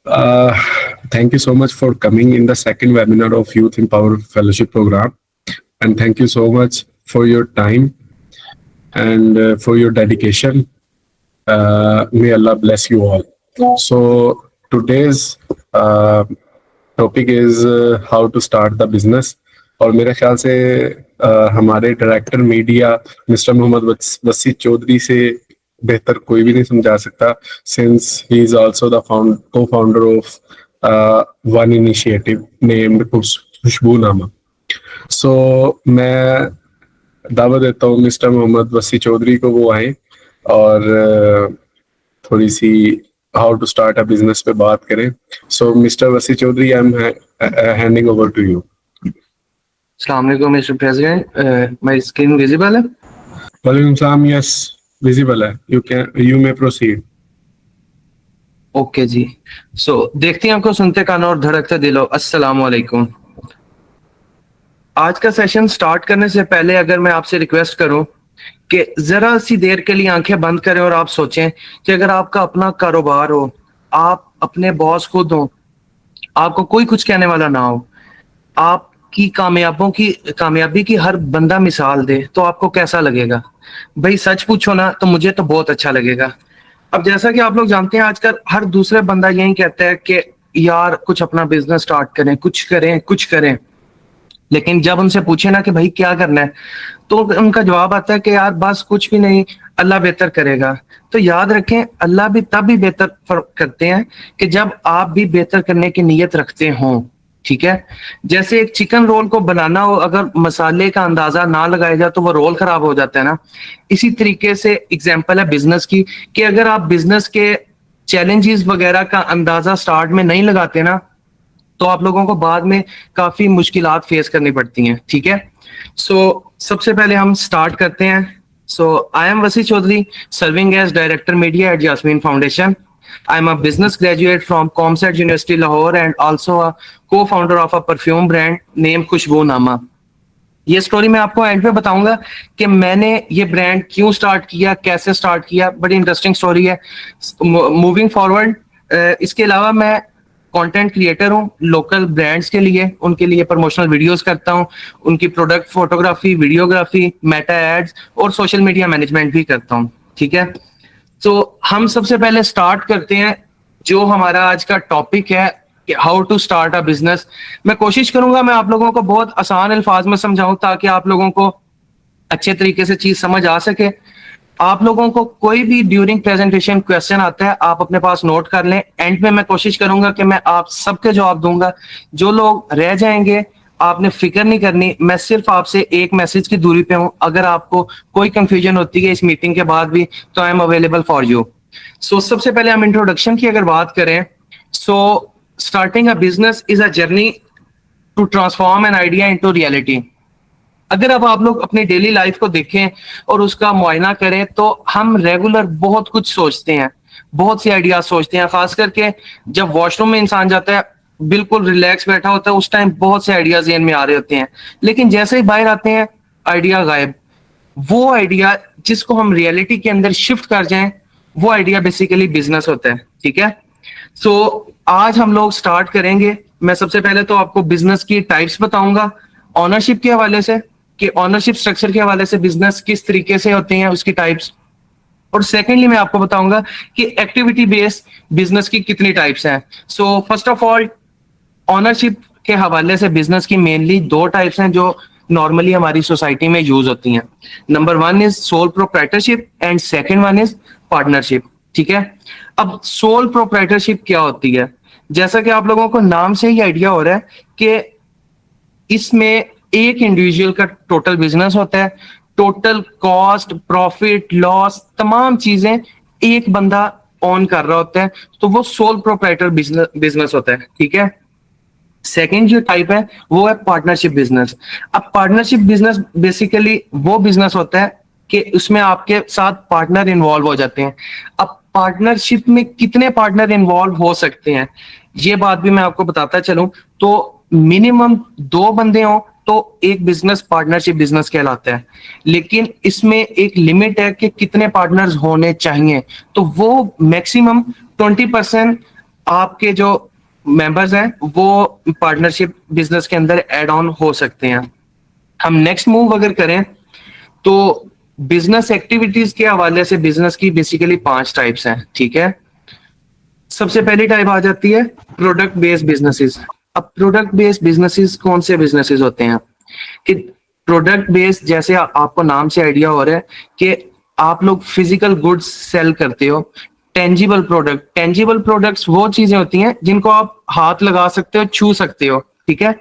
Uh, Thank you so much for coming in the second webinar of Youth Empower Fellowship Program. And thank you so much for your time and for your dedication. May Allah bless you all. So today's topic is how to start the business. और मेरे ख्याल से हमारे director media mister Mohammad वसी चौधरी से बेहतर कोई भी नहीं समझा सकता, since he is also the co-founder of one initiative named Khushbunama. So मैं दावत देता हूँ मिस्टर मोहम्मद वसी चौधरी को वो आए और थोड़ी सी how to start a business पे बात करें. So mister Wasi Chaudhary, I am handing over to you. अस्सलाम वालेकुम mister president, my screen visible है? वालेकुम सलाम, यस विजिबल है. You may proceed. ओके जी. सो देखते हैं आपको सुनते कानों और धड़कते दिलों. अस्सलाम वालेकुम. आज का सेशन स्टार्ट करने से पहले अगर मैं आपसे रिक्वेस्ट करूं कि जरा सी देर के लिए आंखें बंद करें और आप सोचें कि अगर आपका अपना कारोबार हो, आप अपने बॉस खुद हो, आपको कोई कुछ कहने वाला ना हो, आपकी कामयाबी की हर बंदा मिसाल दे, तो आपको कैसा लगेगा? भाई सच पूछो ना तो मुझे तो बहुत अच्छा लगेगा. अब जैसा कि आप लोग जानते हैं, आजकल हर दूसरे बंदा यही कहता है कि यार कुछ अपना बिजनेस स्टार्ट करें, कुछ करें. लेकिन जब उनसे पूछे ना कि भाई क्या करना है, तो उनका जवाब आता है कि यार बस कुछ भी नहीं, अल्लाह बेहतर करेगा. तो याद रखें, अल्लाह भी तब भी बेहतर करते हैं कि जब आप भी बेहतर करने की नीयत रखते हों. ठीक है. जैसे एक चिकन रोल को बनाना हो, अगर मसाले का अंदाजा ना लगाया जाए तो वो रोल खराब हो जाता है ना. इसी तरीके से एग्जाम्पल है बिजनेस की, कि अगर आप बिजनेस के चैलेंजेस वगैरह का अंदाजा स्टार्ट में नहीं लगाते ना, तो आप लोगों को बाद में काफी मुश्किलात फेस करनी पड़ती हैं. ठीक है. सो सबसे पहले हम स्टार्ट करते हैं. सो I am Wasi Chaudhary, serving as director media at Jasmine foundation. I am a business graduate from Comsat University Lahore and also a co-founder of a perfume brand named खुशबूनामा. ये स्टोरी मैं आपको एंड पे बताऊंगा कि मैंने ये ब्रांड क्यों स्टार्ट किया, कैसे स्टार्ट किया. बड़ी इंटरेस्टिंग स्टोरी है. मूविंग फॉरवर्ड, इसके अलावा मैं कंटेंट क्रिएटर हूँ लोकल ब्रांड्स के लिए. उनके लिए प्रमोशनल वीडियोस करता हूँ, उनकी product photography, videography, meta ads और सोशल मीडिया मैनेजमेंट भी करता हूँ. ठीक है. तो हम सबसे पहले स्टार्ट करते हैं जो हमारा आज का टॉपिक है कि how to start a business. मैं कोशिश करूंगा मैं आप लोगों को बहुत आसान अल्फाज में समझाऊं ताकि आप लोगों को अच्छे तरीके से चीज समझ आ सके. आप लोगों को कोई भी ड्यूरिंग प्रेजेंटेशन क्वेश्चन आता है, आप अपने पास नोट कर लें. एंड में मैं कोशिश करूंगा कि मैं आप सबके जवाब दूंगा. जो लोग रह जाएंगे आपने फिक्र नहीं करनी, मैं सिर्फ आपसे एक मैसेज की दूरी पे हूं. अगर आपको कोई कंफ्यूजन होती है इस मीटिंग के बाद भी, तो I am available for you. So सबसे पहले हम इंट्रोडक्शन की अगर बात करें, so starting a business is a journey to transform an idea into reality. अगर अब आप लोग अपनी डेली लाइफ को देखें और उसका मुआयना करें, तो हम रेगुलर बहुत कुछ सोचते हैं, बहुत सी आइडियाज सोचते हैं. खास करके जब वॉशरूम में इंसान जाता है, बिल्कुल रिलैक्स बैठा होता है, उस टाइम बहुत से आइडियाज ज़हन में आ रहे होते हैं. लेकिन जैसे ही बाहर आते हैं, आइडिया गायब. वो आइडिया जिसको हम रियलिटी के अंदर शिफ्ट कर जाएं, वो आइडिया बेसिकली बिजनेस होता है. ठीक है. सो आज हम लोग स्टार्ट करेंगे. मैं सबसे पहले तो आपको बिजनेस की टाइप्स बताऊंगा, ऑनरशिप के हवाले से, कि ऑनरशिप स्ट्रक्चर के हवाले से बिजनेस किस तरीके से होते हैं, उसकी टाइप्स. और सेकेंडली मैं आपको बताऊंगा कि एक्टिविटी बेस्ड बिजनेस की कितनी टाइप्स हैं. So first of all, ownership के हवाले से बिजनेस की मेनली दो टाइप्स हैं जो नॉर्मली हमारी सोसाइटी में यूज होती हैं. Number one is sole proprietorship and second one is partnership. ठीक है. अब सोल प्रोप्राइटरशिप क्या होती है? जैसा कि आप लोगों को नाम से ही आइडिया हो रहा है कि इसमें एक इंडिविजुअल का टोटल बिजनेस होता है. टोटल कॉस्ट, प्रॉफिट, लॉस, तमाम चीजें एक बंदा ऑन कर रहा होता है, तो वो सोल प्रोप्राइटर बिजनेस होता है. ठीक है. सेकेंड जो टाइप है वो है पार्टनरशिप बिजनेस. अब पार्टनरशिप बिजनेस बेसिकली वो बिजनेस होता है कि उसमें आपके साथ पार्टनर इन्वॉल्व हो जाते हैं. अब पार्टनरशिप में कितने पार्टनर इन्वॉल्व हो सकते हैं, ये बात भी मैं आपको बताता चलूं. तो मिनिमम 2 बंदे हों तो एक बिजनेस पार्टनरशिप बिजनेस कहलाता है. लेकिन इसमें एक लिमिट है कि कितने पार्टनर्स होने चाहिए. तो वो मैक्सिमम 20% आपके जो मेंबर्स हैं वो पार्टनरशिप बिजनेस के अंदर एड ऑन हो सकते हैं। हम नेक्स्ट मूव अगर करें तो बिजनेस एक्टिविटीज के हवाले से बिजनेस की बेसिकली 5 टाइप्स हैं, ठीक है। सबसे पहली टाइप आ जाती है प्रोडक्ट बेस्ड बिजनेसेस। अब प्रोडक्ट बेस्ड बिजनेसेस कौन से बिजनेसेस होते हैं कि प्रोडक्ट बेस्ड, जैसे आपको नाम से आइडिया हो रहा है कि आप लोग फिजिकल गुड्स सेल करते हो। टेंजिबल प्रोडक्ट्स वो चीजें होती हैं जिनको आप हाथ लगा सकते हो, छू सकते हो, ठीक है।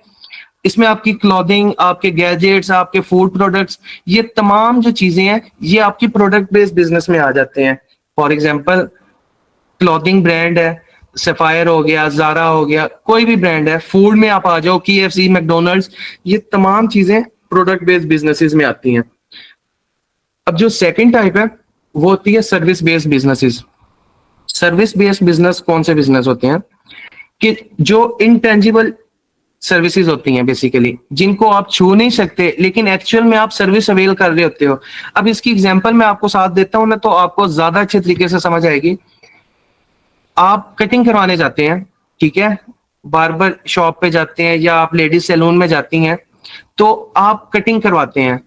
इसमें आपकी क्लॉथिंग, आपके गैजेट्स, आपके फूड प्रोडक्ट्स, ये तमाम जो चीजें हैं ये आपकी प्रोडक्ट बेस्ड बिजनेस में आ जाते हैं। फॉर एग्जांपल क्लॉथिंग ब्रांड है, सफायर हो गया, जारा हो गया, कोई भी ब्रांड है। फूड में आप आ जाओ, KFC, मैकडोनल्ड्स, ये तमाम चीजें प्रोडक्ट बेस्ड बिजनेसेस में आती हैं। अब जो सेकंड टाइप है वो होती है service based businesses. Service based business कौन से बिजनेस होते हैं कि जो इनटेंजिबल सर्विसेज होती हैं बेसिकली, जिनको आप छू नहीं सकते लेकिन एक्चुअल में आप सर्विस अवेल कर रहे होते हो। अब इसकी एग्जांपल मैं आपको साथ देता हूं ना, तो आपको ज्यादा अच्छे तरीके से समझ आएगी। आप कटिंग करवाने जाते हैं, ठीक है, बार्बर शॉप पे जाते हैं या आप लेडीज सैलून में जाती हैं, तो आप कटिंग करवाते हैं,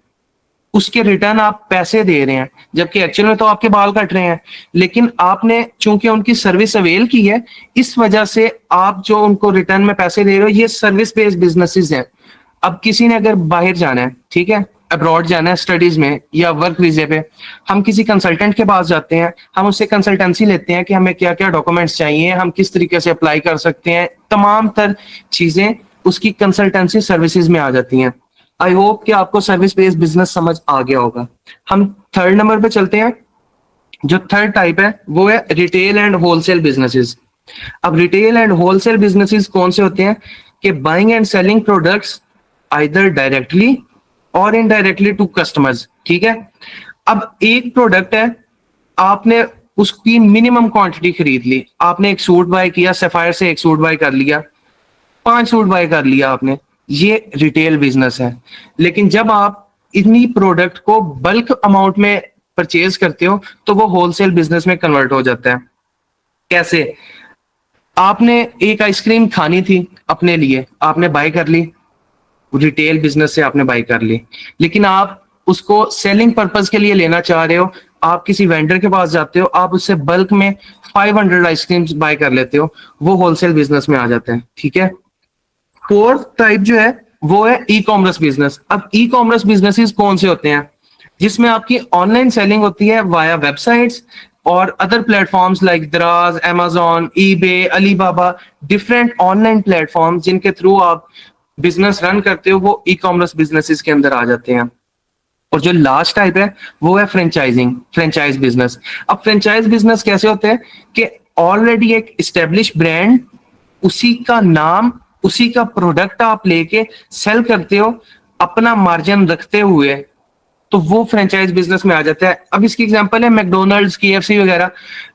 उसके रिटर्न आप पैसे दे रहे हैं, जबकि एक्चुअल में तो आपके बाल कट रहे हैं। लेकिन आपने चूंकि उनकी सर्विस अवेल की है, इस वजह से आप जो उनको रिटर्न में पैसे दे रहे हो, ये सर्विस बेस्ड बिजनेसेस हैं। अब किसी ने अगर बाहर जाना है, ठीक है, अब्रॉड जाना है स्टडीज में या वर्क वीजे पे, हम किसी कंसल्टेंट के पास जाते हैं, हम उससे कंसल्टेंसी लेते हैं कि हमें क्या क्या डॉक्यूमेंट्स चाहिए, हम किस तरीके से अप्लाई कर सकते हैं, तमाम तर चीजें उसकी कंसल्टेंसी सर्विसेज में आ जाती हैं। आई होप कि आपको सर्विस बेस्ड बिजनेस समझ आ गया होगा। हम थर्ड नंबर पे चलते हैं। जो थर्ड टाइप है वो है रिटेल एंड होलसेल बिजनेसेस। अब रिटेल एंड होलसेल बिजनेसेस कौन से होते हैं कि buying and selling products either directly और इनडायरेक्टली टू कस्टमर्स, ठीक है। अब एक प्रोडक्ट है, आपने उसकी मिनिमम क्वांटिटी खरीद ली, आपने एक सूट बाय किया, सफायर से एक सूट बाय कर लिया, 5 सूट बाय कर लिया आपने, ये रिटेल बिजनेस है। लेकिन जब आप इतनी प्रोडक्ट को बल्क अमाउंट में परचेज करते हो तो वो होलसेल बिजनेस में कन्वर्ट हो जाता है। कैसे? आपने एक आइसक्रीम खानी थी अपने लिए, आपने बाय कर ली, रिटेल बिजनेस से आपने बाय कर ली, लेकिन आप उसको सेलिंग पर्पस के लिए लेना चाह रहे हो, आप किसी वेंडर के पास जाते हो, आप उससे बल्क में 500 आइसक्रीम्स बाय कर लेते हो, वो होलसेल बिजनेस में आ जाते हैं, ठीक है। फोर्थ टाइप जो है वो है ई कॉमर्स बिजनेस। अब ई कॉमर्स बिजनेसेस कौन से होते हैं? जिसमें आपकी ऑनलाइन सेलिंग होती है वाया वेबसाइट्स और अदर प्लेटफॉर्म्स लाइक दराज, Amazon, eBay, Alibaba, different online platform जिनके थ्रू आप बिजनेस रन करते हो, वो ई कॉमर्स बिजनेसेस के अंदर आ जाते हैं। और जो लास्ट टाइप है वो है फ्रेंचाइज बिजनेस। अब फ्रेंचाइज बिजनेस कैसे होते हैं कि ऑलरेडी एक इस्टेब्लिश ब्रांड, उसी का नाम, उसी का प्रोडक्ट आप लेके सेल करते हो अपना मार्जिन रखते हुए, तो वो फ्रेंचाइज बिजनेस में आ जाता है। अब इसकी एग्जांपल है मैकडोनल्ड्स, KFC वगैरह,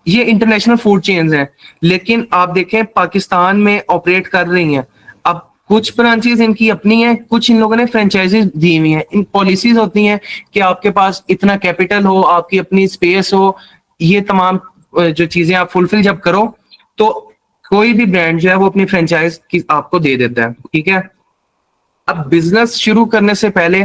ये इंटरनेशनल फूड चेन्स हैं, लेकिन आप देखें पाकिस्तान में ऑपरेट कर रही हैं। अब कुछ ब्रांचेस इनकी अपनी हैं, कुछ इन लोगों ने फ्रेंचाइजीज दी हुई हैं। इन पॉलिसीज होती हैं कि आपके पास इतना कैपिटल हो, आपकी अपनी स्पेस हो, ये तमाम जो चीजें आप फुलफिल जब करो तो कोई भी ब्रांड जो है वो अपनी फ्रेंचाइज की आपको दे देता है, ठीक है। अब बिजनेस शुरू करने से पहले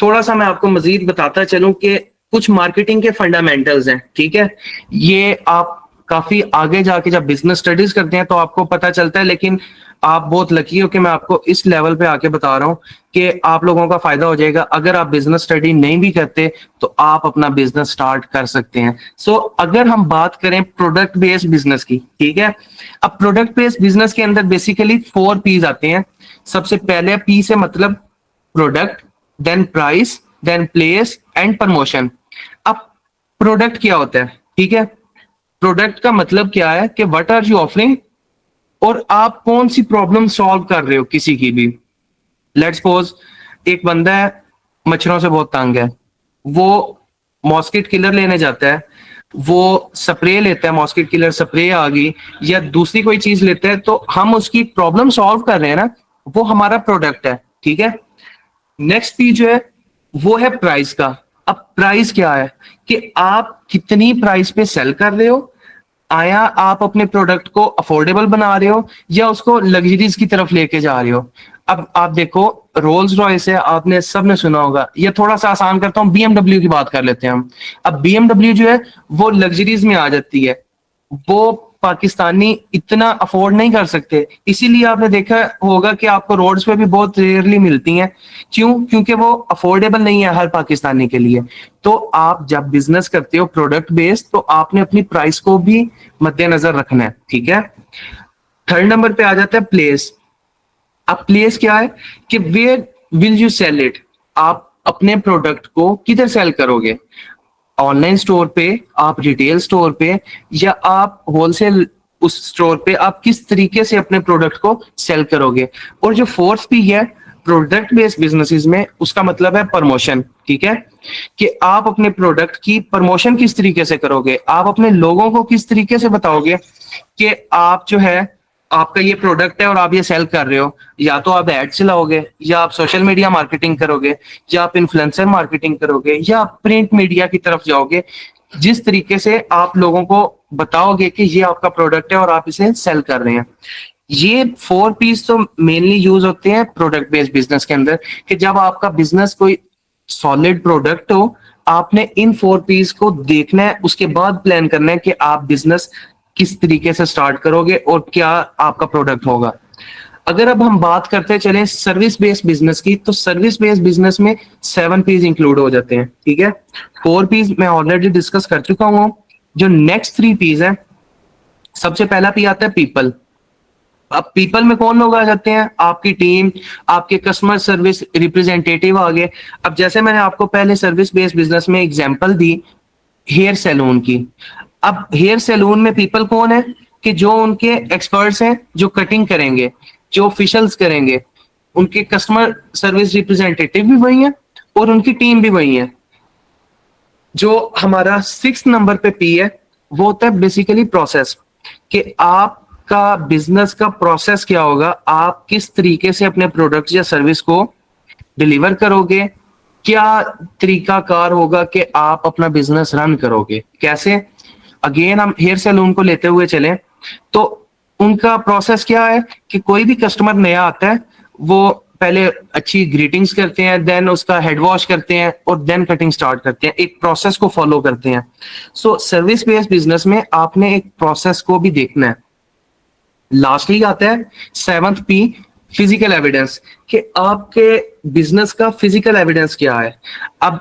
थोड़ा सा मैं आपको मजीद बताता चलूं कि कुछ मार्केटिंग के फंडामेंटल्स हैं, ठीक है। ये आप काफी आगे जाके जब बिजनेस स्टडीज करते हैं तो आपको पता चलता है, लेकिन आप बहुत लकी हो कि मैं आपको इस लेवल पे आके बता रहा हूँ कि आप लोगों का फायदा हो जाएगा। अगर आप बिजनेस स्टडी नहीं भी करते तो आप अपना बिजनेस स्टार्ट कर सकते हैं। सो अगर हम बात करें प्रोडक्ट बेस्ड बिजनेस की, ठीक है। अब प्रोडक्ट बेस्ड बिजनेस के अंदर बेसिकली 4 P's आते हैं। सबसे पहले P से मतलब product, then price, then place and promotion. अब प्रोडक्ट क्या होता है, ठीक है। प्रोडक्ट का मतलब क्या है कि व्हाट आर यू ऑफरिंग, और आप कौन सी प्रॉब्लम सॉल्व कर रहे हो किसी की भी। लेट्स सपोज एक बंदा है, मच्छरों से बहुत तंग है, वो मॉस्किट किलर लेने जाता है, वो स्प्रे लेता है, मॉस्किट किलर स्प्रे आ गई या दूसरी कोई चीज लेता है, तो हम उसकी प्रॉब्लम सॉल्व कर रहे हैं ना, वो हमारा प्रोडक्ट है, ठीक है। नेक्स्ट पी जो है वो है प्राइस का। अब प्राइस क्या है कि आप कितनी प्राइस पे सेल कर रहे हो, आया आप अपने प्रोडक्ट को अफोर्डेबल बना रहे हो या उसको लग्जरीज की तरफ लेके जा रहे हो। अब आप देखो, रोल्स रॉयस है, आपने सबने सुना होगा, ये थोड़ा सा आसान करता हूँ, बीएमडब्ल्यू की बात कर लेते हैं हम। अब बीएमडब्ल्यू जो है वो लग्जरीज में आ जाती है, वो पाकिस्तानी इतना अफोर्ड नहीं कर सकते, इसीलिए आपने देखा होगा कि आपको रोड्स पे भी बहुत रेयरली मिलती हैं। क्यों? क्योंकि वो अफोर्डेबल नहीं है हर पाकिस्तानी के लिए। तो आप जब बिजनेस करते हो प्रोडक्ट बेस्ड, तो आपने अपनी प्राइस को भी मद्देनजर रखना है, ठीक है। थर्ड नंबर पे आ जाता है प्लेस। अब प्लेस क्या है कि where will you sell it, आप अपने प्रोडक्ट को किधर सेल करोगे, ऑनलाइन स्टोर पे, आप रिटेल स्टोर पे, या आप होलसेल उस स्टोर पे, आप किस तरीके से अपने प्रोडक्ट को सेल करोगे। और जो फोर्थ पी है प्रोडक्ट बेस्ड बिजनेसेस में, उसका मतलब है प्रमोशन, ठीक है, कि आप अपने प्रोडक्ट की प्रमोशन किस तरीके से करोगे, आप अपने लोगों को किस तरीके से बताओगे कि आप जो है आपका ये प्रोडक्ट है और आप ये सेल कर रहे हो। या तो आप एड चलाओगे, या आप सोशल मीडिया मार्केटिंग करोगे, या आप इन्फ्लुएंसर मार्केटिंग करोगे, या आप प्रिंट मीडिया की तरफ जाओगे। जिस तरीके से आप लोगों को बताओगे कि ये आपका प्रोडक्ट है और आप इसे सेल कर रहे हैं। ये 4 पीस तो मेनली यूज होते हैं प्रोडक्ट बेस्ड बिजनेस के अंदर, कि जब आपका बिजनेस कोई सॉलिड प्रोडक्ट हो, आपने इन 4 पीस को देखना है, उसके बाद प्लान करना है कि आप बिजनेस किस तरीके से स्टार्ट करोगे और क्या आपका प्रोडक्ट होगा। अगर अब हम बात करते चलें सर्विस बेस्ड बिजनेस की, तो सर्विस बेस्ड बिजनेस में 7 पीस इंक्लूड हो जाते हैं, ठीक है। 4 पीस मैं ऑलरेडी डिस्कस कर चुका हूं। जो नेक्स्ट 3 पीस है, सबसे पहला पी आता है पीपल। अब पीपल में कौन लोग आ जाते हैं? आपकी टीम, आपके कस्टमर सर्विस रिप्रेजेंटेटिव आ गए। अब जैसे मैंने आपको पहले सर्विस बेस्ड बिजनेस में एग्जांपल दी हेयर सैलून की। अब हेयर सैलून में पीपल कौन है कि जो उनके एक्सपर्ट्स हैं, जो कटिंग करेंगे, जो फेशियल्स करेंगे, उनके कस्टमर सर्विस रिप्रेजेंटेटिव भी वही है और उनकी टीम भी वही है। जो हमारा 6 नंबर पे पी है, वो होता है बेसिकली प्रोसेस, कि आपका बिजनेस का प्रोसेस क्या होगा, आप किस तरीके से अपने प्रोडक्ट या सर्विस को डिलीवर करोगे, क्या तरीका कार होगा कि आप अपना बिजनेस रन करोगे, कैसे। अगेन हम हेयर सैलून को लेते हुए चलें तो उनका प्रोसेस क्या है कि कोई भी कस्टमर नया आता है, वो पहले अच्छी ग्रीटिंग्स करते हैं, देन उसका हेड वॉश करते हैं और देन कटिंग स्टार्ट करते हैं, एक प्रोसेस को फॉलो करते हैं। सो सर्विस बेस्ड बिजनेस में आपने एक प्रोसेस को भी देखना है। लास्टली आता है 7th पी, फिजिकल एविडेंस, कि आपके बिजनेस का फिजिकल एविडेंस क्या है। अब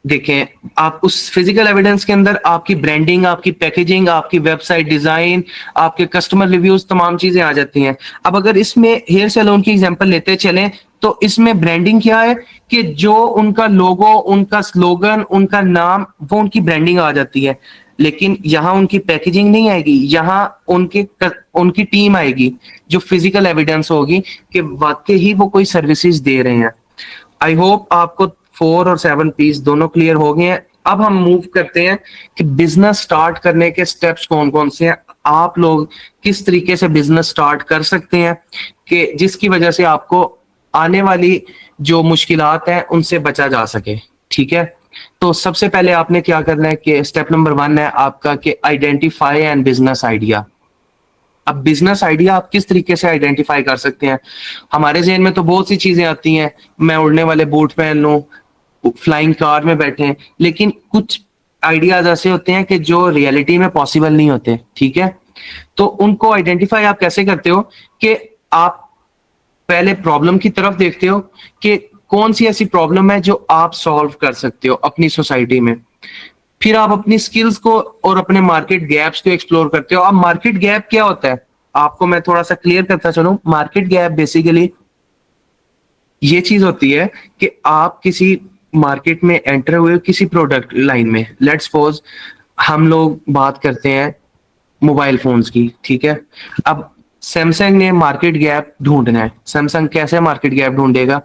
देखें, आप उस फिजिकल एविडेंस के अंदर आपकी ब्रांडिंग, आपकी पैकेजिंग, आपकी वेबसाइट डिजाइन, आपके कस्टमर रिव्यूज, तमाम चीजें आ जाती हैं। अब अगर इसमें हेयर सैलून की एग्जांपल लेते चलें तो इसमें ब्रांडिंग क्या है कि जो उनका लोगो, उनका स्लोगन, उनका नाम, वो उनकी ब्रांडिंग आ जाती है। लेकिन यहाँ उनकी पैकेजिंग नहीं आएगी, यहाँ उनकी टीम आएगी, जो फिजिकल एविडेंस होगी कि वाकई ही वो कोई सर्विसेज दे रहे हैं। आई होप आपको 4 और 7 पीस दोनों क्लियर हो गए हैं। अब हम मूव करते हैं कि बिजनेस स्टार्ट करने के स्टेप्स कौन कौन से हैं, आप लोग किस तरीके से बिजनेस स्टार्ट कर सकते हैं कि जिसकी वजह से आपको आने वाली जो मुश्किलात हैं उनसे बचा जा सके, ठीक है। तो सबसे पहले आपने क्या करना है कि स्टेप नंबर 1 है आपका कि आइडेंटिफाई एंड बिजनेस आइडिया। अब बिजनेस आइडिया आप किस तरीके से आइडेंटिफाई कर सकते हैं? हमारे ज़हन में तो बहुत सी चीजें आती हैं, मैं उड़ने वाले बूट पहन लूं, फ्लाइंग कार में बैठे, लेकिन कुछ आइडियाज ऐसे होते हैं कि जो रियलिटी में पॉसिबल नहीं होते, ठीक है। तो उनको आइडेंटिफाई आप कैसे करते हो कि आप पहले प्रॉब्लम की तरफ देखते हो कि कौन सी ऐसी प्रॉब्लम है जो आप सॉल्व कर सकते हो अपनी सोसाइटी में। फिर आप अपनी स्किल्स को और अपने मार्केट गैप्स को एक्सप्लोर करते हो। अब मार्केट गैप क्या होता है आपको मैं थोड़ा सा क्लियर करता चलूं। मार्केट गैप बेसिकली ये चीज होती है कि आप किसी मार्केट में एंटर हुए किसी प्रोडक्ट लाइन में, लेट्स सपोज हम लोग बात करते हैं मोबाइल फोन्स की, ठीक है। अब सैमसंग ने मार्केट गैप ढूंढना है। सैमसंग कैसे मार्केट गैप ढूंढेगा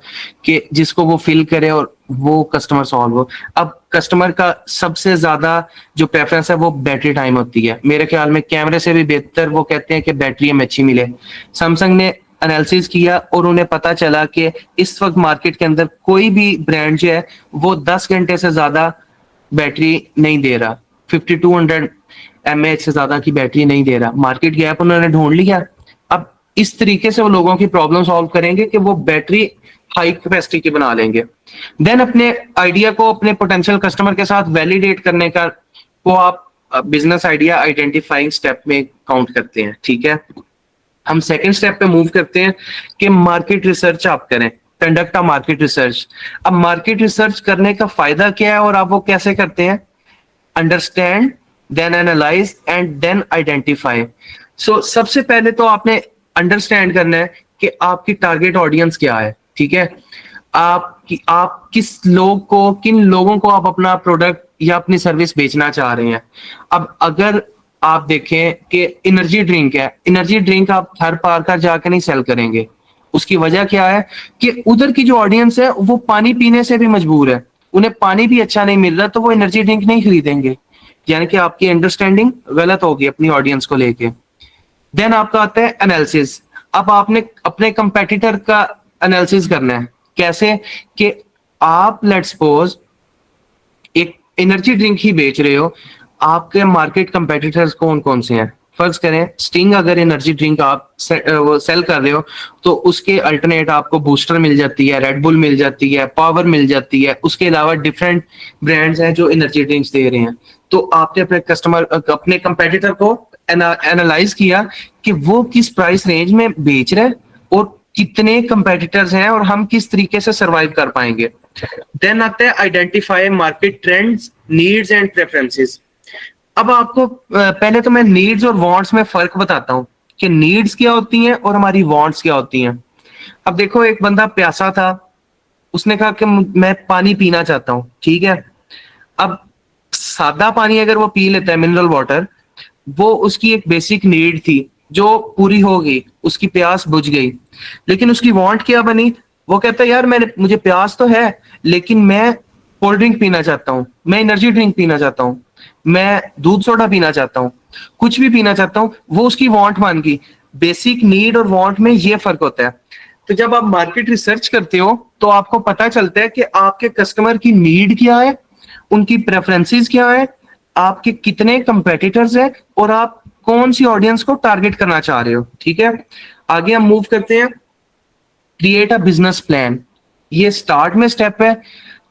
कि जिसको वो फिल करे और वो कस्टमर सॉल्व हो। अब कस्टमर का सबसे ज्यादा जो प्रेफरेंस है वो बैटरी टाइम होती है। मेरे ख्याल में कैमरे से भी बेहतर वो कहते हैं कि बैटरी हमें अच्छी मिले। सैमसंग ने एनालिसिस किया और उन्हें पता चला कि इस वक्त मार्केट के अंदर कोई भी ब्रांड जो है वो 10 घंटे से ज्यादा बैटरी नहीं दे रहा। 5200 mAh से ज्यादा की बैटरी नहीं दे रहा, मार्केट गैप उन्होंने ढूंढ लिया। अब इस तरीके से वो लोगों की प्रॉब्लम सॉल्व करेंगे कि वो बैटरी हाई कैपेसिटी की बना लेंगे। देन अपने आइडिया को अपने पोटेंशियल कस्टमर के साथ वैलिडेट करने का वो आप बिजनेस आइडिया आइडेंटिफाइंग स्टेप में काउंट करते हैं, ठीक है। हम सेकंड स्टेप पे मूव करते हैं कि मार्केट रिसर्च आप करें, कंडक्ट अ मार्केट रिसर्च। अब मार्केट रिसर्च करने का फायदा क्या है और आप वो कैसे करते हैं? Understand, then analyse and then identify. So सबसे पहले तो आपने अंडरस्टैंड करना है कि आपकी टारगेट ऑडियंस क्या है, ठीक है। आप किन लोगों को आप अपना प्रोडक्ट या अपनी सर्विस बेचना चाह रहे हैं। अब अगर आप देखें कि एनर्जी ड्रिंक है, एनर्जी ड्रिंक आप हर पार्क जाकर नहीं सेल करेंगे। उसकी वजह क्या है कि उधर की जो ऑडियंस है वो पानी पीने से भी मजबूर है, उन्हें पानी भी अच्छा नहीं मिल रहा तो वो एनर्जी ड्रिंक नहीं खरीदेंगे। यानी कि आपकी अंडरस्टैंडिंग गलत होगी अपनी ऑडियंस को लेके। देन आपका आता है एनालिसिस। अब आपने अपने कंपेटिटर का एनालिसिस करना है। कैसे? कि आप लेट्स सपोज एक एनर्जी ड्रिंक ही बेच रहे हो, आपके मार्केट कंपेटिटर्स कौन कौन से हैं? फर्ज करें स्टिंग अगर एनर्जी ड्रिंक आप सेल कर रहे हो तो उसके अल्टरनेट आपको बूस्टर मिल जाती है, रेड बुल मिल जाती है, पावर मिल जाती है। उसके अलावा डिफरेंट ब्रांड्स हैं जो एनर्जी ड्रिंक्स दे रहे हैं। तो आपने अपने कंपेटिटर को एनालाइज किया कि वो किस प्राइस रेंज में बेच रहे हैं और कितने कंपेटिटर्स हैं और हम किस तरीके से सरवाइव कर पाएंगे। देन आता है identify market trends, needs and preferences. अब आपको पहले तो मैं नीड्स और वांट्स में फर्क बताता हूं कि नीड्स क्या होती हैं और हमारी वांट्स क्या होती हैं। अब देखो, एक बंदा प्यासा था, उसने कहा कि मैं पानी पीना चाहता हूं, ठीक है। अब सादा पानी अगर वो पी लेता है, मिनरल वाटर, वो उसकी एक बेसिक नीड थी जो पूरी हो गई, उसकी प्यास बुझ गई। लेकिन उसकी वांट क्या बनी? वो कहता है यार मुझे प्यास तो है लेकिन मैं कोल्ड ड्रिंक पीना चाहता हूँ, मैं एनर्जी ड्रिंक पीना चाहता हूँ, मैं दूध सोडा पीना चाहता हूँ, कुछ भी पीना चाहता हूँ। वो उसकी वांट मान गई। बेसिक नीड और वांट में ये फर्क होता है। तो जब आप मार्केट रिसर्च करते हो तो आपको पता चलता है कि आपके कस्टमर की नीड क्या है, उनकी प्रेफरेंसेस क्या है, आपके कितने कंपेटिटर्स हैं और आप कौन सी ऑडियंस को टारगेट करना चाह रहे हो, ठीक है। आगे हम मूव करते हैं, क्रिएट अ बिजनेस प्लान। ये स्टार्ट में स्टेप है।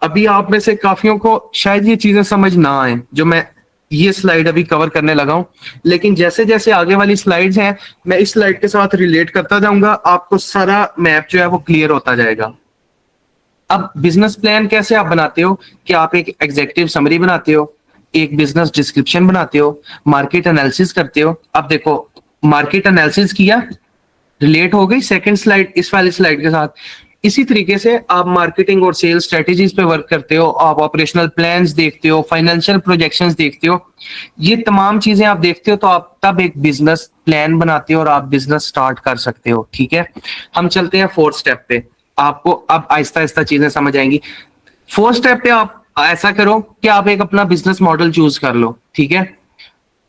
अभी आप में से काफियों को शायद ये चीजें समझ ना आए जो मैं ये स्लाइड अभी कवर करने लगा हूं, लेकिन जैसे जैसे आगे वाली स्लाइड्स हैं मैं इस स्लाइड के साथ रिलेट करता जाऊंगा, आपको सारा मैप जो है वो क्लियर होता जाएगा। अब बिजनेस प्लान कैसे आप बनाते हो कि आप एक एग्जीक्यूटिव समरी बनाते हो, एक बिजनेस डिस्क्रिप्शन बनाते हो, मार्केट एनालिसिस करते हो। अब देखो, मार्केट एनालिसिस किया, रिलेट हो गई सेकंड स्लाइड इस वाली स्लाइड के साथ। इसी तरीके से आप मार्केटिंग और सेल्स स्ट्रेटेजीज पे वर्क करते हो, आप ऑपरेशनल प्लान्स देखते हो, फाइनेंशियल प्रोजेक्शंस देखते हो। ये तमाम चीजें आप देखते हो तो आप तब एक बिजनेस प्लान बनाते हो और आप बिजनेस स्टार्ट कर सकते हो, ठीक है। हम चलते हैं फोर्थ स्टेप पे। आपको अब आहिस्ता आहिस्ता चीजें समझ आएंगी। फोर्थ स्टेप पे आप ऐसा करो कि आप एक अपना बिजनेस मॉडल चूज कर लो, ठीक है।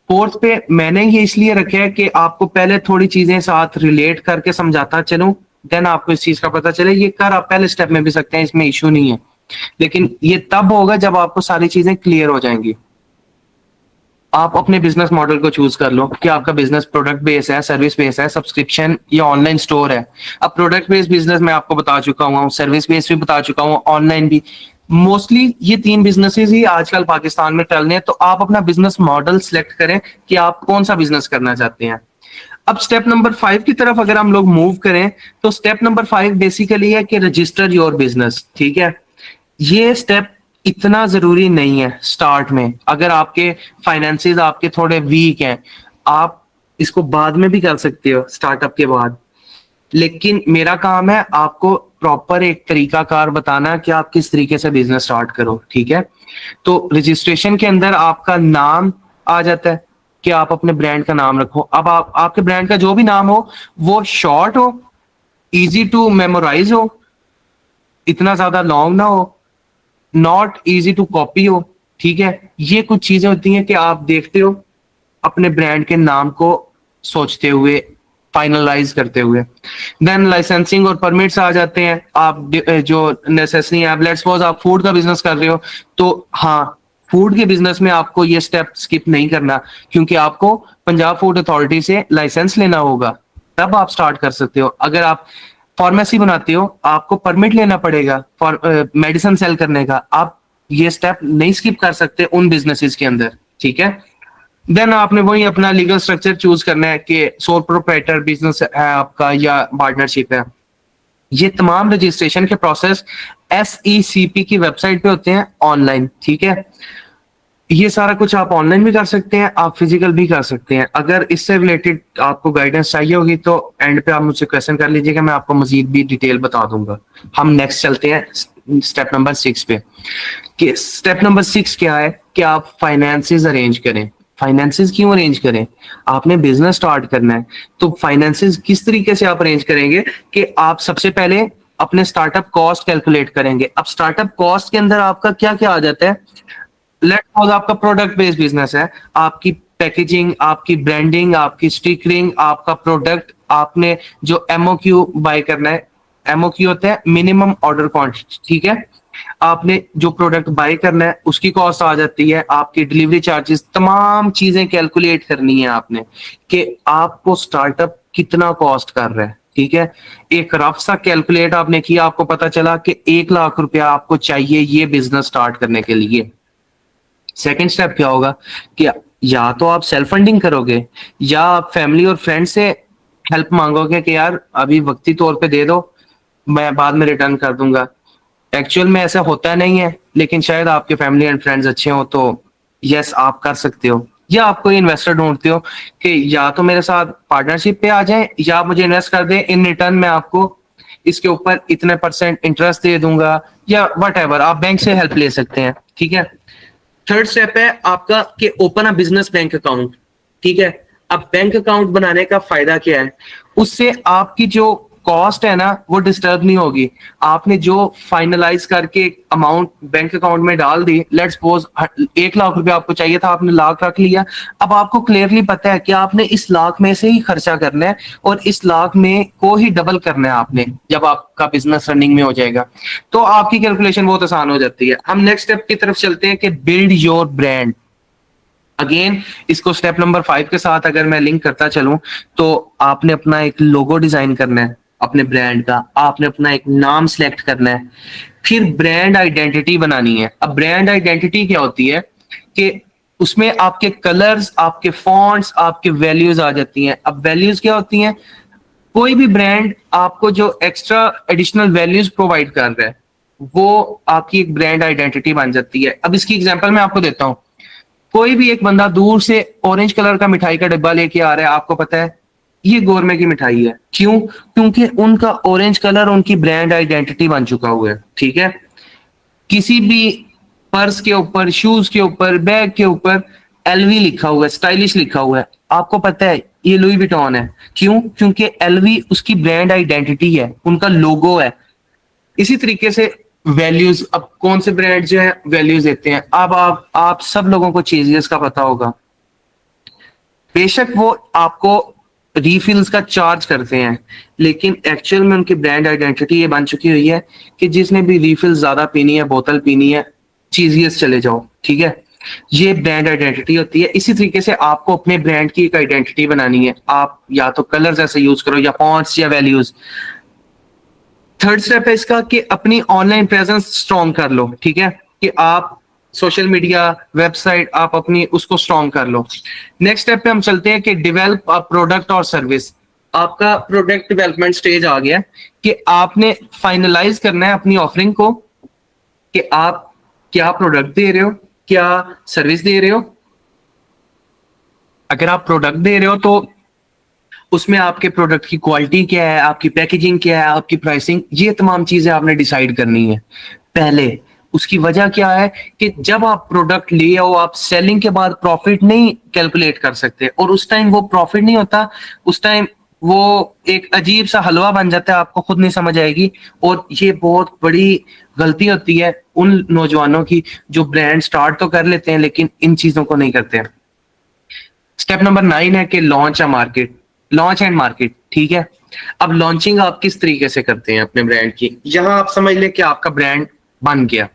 फोर्थ पे मैंने ये इसलिए रखा है कि आपको पहले थोड़ी चीजें साथ रिलेट करके समझाता चलूं, देन आपको इस चीज का पता चले। ये कर आप पहले स्टेप में भी सकते हैं, इसमें इशू नहीं है, लेकिन ये तब होगा जब आपको सारी चीजें क्लियर हो जाएंगी। आप अपने बिजनेस मॉडल को चूज कर लो कि आपका बिजनेस प्रोडक्ट बेस है, सर्विस बेस है, सब्सक्रिप्शन या ऑनलाइन स्टोर है। अब प्रोडक्ट बेस्ड बिजनेस मैं आपको बता चुका हूँ, सर्विस बेस्ड भी बता चुका हूँ, ऑनलाइन भी। मोस्टली ये तीन बिजनेसेस ही आजकल पाकिस्तान में चल रहे हैं। तो आप अपना बिजनेस मॉडल सिलेक्ट करें कि आप कौन सा बिजनेस करना चाहते हैं। अब स्टेप नंबर 5 की तरफ अगर हम लोग मूव करें तो स्टेप नंबर 5 बेसिकली है कि रजिस्टर योर बिजनेस, ठीक है। ये स्टेप इतना जरूरी नहीं है स्टार्ट में। अगर आपके फाइनेंसेस आपके थोड़े वीक हैं, आप इसको बाद में भी कर सकते हो स्टार्टअप के बाद। लेकिन मेरा काम है आपको प्रॉपर एक तरीकाकार बताना कि आप किस तरीके से बिजनेस स्टार्ट करो, ठीक है। तो रजिस्ट्रेशन के अंदर आपका नाम आ जाता है कि आप अपने ब्रांड का नाम रखो। अब आपके ब्रांड का जो भी नाम हो वो शॉर्ट हो, इजी टू मेमोराइज हो, इतना ज्यादा लॉन्ग ना हो, नॉट इजी टू कॉपी हो, ठीक है। ये कुछ चीजें होती हैं कि आप देखते हो अपने ब्रांड के नाम को सोचते हुए, फाइनलाइज करते हुए। देन लाइसेंसिंग और परमिट्स आ जाते हैं। आप जो नेसेसरी है, लेट्स सपोज आप फूड का बिजनेस कर रहे हो तो हाँ, फूड के बिजनेस में आपको ये स्टेप स्किप नहीं करना, क्योंकि आपको पंजाब फूड अथॉरिटी से लाइसेंस लेना होगा, तब आप स्टार्ट कर सकते हो। अगर आप फार्मेसी बनाते हो, आपको परमिट लेना पड़ेगा मेडिसिन सेल करने का। आप ये स्टेप नहीं स्किप कर सकते उन बिजनेसेस के अंदर, ठीक है। देन आपने वही अपना लीगल स्ट्रक्चर चूज करना है कि सोल प्रोप्राइटर बिजनेस है आपका या पार्टनरशिप है। ये तमाम रजिस्ट्रेशन के प्रोसेस SECP की वेबसाइट पे होते हैं ऑनलाइन, ठीक है। ये सारा कुछ आप ऑनलाइन भी कर सकते हैं, आप फिजिकल भी कर सकते हैं। अगर इससे रिलेटेड आपको गाइडेंस चाहिए होगी तो एंड पे आप मुझसे क्वेश्चन कर लीजिएगा, मैं आपको मजीद भी डिटेल बता दूंगा। हम नेक्स्ट चलते हैं स्टेप नंबर 6 पे कि स्टेप नंबर 6 क्या है कि आप फाइनेंसेस अरेंज करें। फाइनेंसेस क्यों अरेंज करें? आपने बिजनेस स्टार्ट करना है, तो फाइनेंसेस किस तरीके से आप अरेंज करेंगे कि आप सबसे पहले अपने स्टार्टअप कॉस्ट कैलकुलेट करेंगे। अब स्टार्टअप कॉस्ट के अंदर आपका क्या क्या आ जाता है? लेट्स सपोज आपका प्रोडक्ट बेस्ड बिजनेस है, आपकी पैकेजिंग, आपकी ब्रांडिंग, आपकी स्टिकरिंग, आपका प्रोडक्ट, आपने जो MOQ बाय करना है। MOQ होता है मिनिमम ऑर्डर क्वांटिटी, ठीक है। आपने जो प्रोडक्ट बाय करना है उसकी कॉस्ट आ जाती है, आपकी डिलीवरी चार्जेस, तमाम चीजें कैलकुलेट करनी है आपने कि आपको स्टार्टअप कितना कॉस्ट कर रहा है, ठीक है। एक रफ सा कैलकुलेट आपने किया, आपको पता चला कि 1 लाख रुपया आपको चाहिए ये बिजनेस स्टार्ट करने के लिए। सेकेंड स्टेप क्या होगा कि या तो आप सेल्फ फंडिंग करोगे या फैमिली और फ्रेंड से हेल्प मांगोगे कि यार अभी वक्ती तौर पे दे दो, मैं बाद में रिटर्न कर दूंगा। एक्चुअल में ऐसा होता नहीं है, लेकिन शायद आपके फैमिली एंड फ्रेंड्स अच्छे हो तो यस आप कर सकते हो। या आप कोई इन्वेस्टर ढूंढते हो कि या तो मेरे साथ पार्टनरशिप पे आ जाए या आप मुझे इन्वेस्ट कर दें, इन रिटर्न मैं आपको इसके ऊपर इतने % इंटरेस्ट दे दूंगा, या वट आप बैंक से हेल्प ले सकते हैं, ठीक है। थर्ड स्टेप है आपका कि open a business bank account, ठीक है। अब बैंक अकाउंट बनाने का फायदा क्या है? उससे आपकी जो कॉस्ट है ना वो डिस्टर्ब नहीं होगी। आपने जो फाइनलाइज करके अमाउंट बैंक अकाउंट में डाल दी, लेट्स सपोज 1 लाख रुपया आपको चाहिए था, आपने लाख रख लिया। अब आपको क्लियरली पता है कि आपने इस लाख में से ही खर्चा करना है और इस लाख में को ही डबल करना है आपने जब आपका बिजनेस रनिंग में हो जाएगा, तो आपकी कैलकुलेशन बहुत आसान हो जाती है। हम नेक्स्ट स्टेप की तरफ चलते हैं कि बिल्ड योर ब्रांड। अगेन इसको स्टेप नंबर 5 के साथ अगर मैं लिंक करता चलूं तो आपने अपना एक लोगो डिजाइन करना है अपने ब्रांड का, आपने अपना एक नाम सिलेक्ट करना है, फिर ब्रांड आइडेंटिटी बनानी है। अब ब्रांड आइडेंटिटी क्या होती है कि उसमें आपके कलर्स, आपके फॉन्ट्स, आपके वैल्यूज आ जाती हैं। अब वैल्यूज क्या होती हैं? कोई भी ब्रांड आपको जो एक्स्ट्रा एडिशनल वैल्यूज प्रोवाइड कर रहा है वो आपकी एक ब्रांड आइडेंटिटी बन जाती है। अब इसकी एग्जांपल मैं आपको देता हूं। कोई भी एक बंदा दूर से ऑरेंज कलर का मिठाई का डिब्बा लेके आ रहा है, आपको पता है ये गोरमे की मिठाई है। क्यों? क्योंकि उनका ऑरेंज कलर उनकी ब्रांड आइडेंटिटी बन चुका हुआ है, ठीक है। किसी भी पर्स के ऊपर, शूज के ऊपर, बैग के ऊपर LV लिखा हुआ है, स्टाइलिश लिखा हुआ है, आपको पता है ये लुई विटॉन है। क्यों? क्योंकि LV उसकी ब्रांड आइडेंटिटी है, उनका लोगो है। इसी तरीके से वैल्यूज, अब कौन से ब्रांड जो है वैल्यूज देते हैं। अब आप सब लोगों को चीजेस का पता होगा, बेशक वो आपको रिफिल्स का चार्ज करते हैं, लेकिन एक्चुअल में उनकी ब्रांड आइडेंटिटी ये बन चुकी हुई है कि जिसने भी रिफिल ज्यादा पीनी है, बोतल पीनी है, चीजियस चले जाओ, ठीक है। ये ब्रांड आइडेंटिटी होती है। इसी तरीके से आपको अपने ब्रांड की एक आइडेंटिटी बनानी है। आप या तो कलर्स ऐसे यूज करो या फॉन्ट्स या वैल्यूज। थर्ड स्टेप है इसका कि अपनी ऑनलाइन प्रेजेंस स्ट्रॉन्ग कर लो, ठीक है, कि आप सोशल मीडिया, वेबसाइट, आप अपनी उसको स्ट्रॉन्ग कर लो। नेक्स्ट स्टेप पे हम चलते हैं कि डेवलप अ प्रोडक्ट और सर्विस। आपका प्रोडक्ट डेवलपमेंट स्टेज आ गया कि आपने फाइनलाइज करना है अपनी ऑफरिंग को कि आप क्या प्रोडक्ट दे रहे हो, क्या सर्विस दे रहे हो। अगर आप प्रोडक्ट दे रहे हो तो उसमें आपके प्रोडक्ट की क्वालिटी क्या है, आपकी पैकेजिंग क्या है, आपकी प्राइसिंग, ये तमाम चीजें आपने डिसाइड करनी है पहले। उसकी वजह क्या है कि जब आप प्रोडक्ट ले आओ, आप सेलिंग के बाद प्रॉफिट नहीं कैलकुलेट कर सकते, और उस टाइम वो प्रॉफिट नहीं होता, उस टाइम वो एक अजीब सा हलवा बन जाता है, आपको खुद नहीं समझ आएगी। और ये बहुत बड़ी गलती होती है उन नौजवानों की जो ब्रांड स्टार्ट तो कर लेते हैं लेकिन इन चीजों को नहीं करते। स्टेप नंबर 9 है कि लॉन्च एंड मार्केट, ठीक है। अब लॉन्चिंग आप किस तरीके से करते हैं अपने ब्रांड की? यहां आप समझ लें कि आपका ब्रांड बन गया,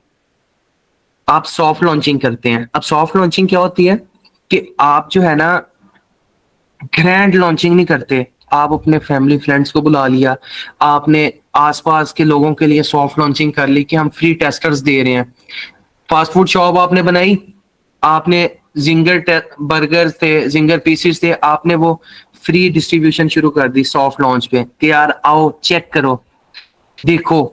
आप सॉफ्ट लॉन्चिंग करते हैं। अब सॉफ्ट लॉन्चिंग क्या होती है कि आप जो है ना ग्रैंड लॉन्चिंग नहीं करते, आप अपने फैमिली फ्रेंड्स को बुला लिया, आपने आसपास के लोगों के लिए सॉफ्ट लॉन्चिंग कर ली कि हम फ्री टेस्टर्स दे रहे हैं। फास्ट फूड शॉप आपने बनाई, आपने जिंगर बर्गर थे, जिंगर पीसीस थे, आपने वो फ्री डिस्ट्रीब्यूशन शुरू कर दी सॉफ्ट लॉन्च पे कि यार आओ चेक करो, देखो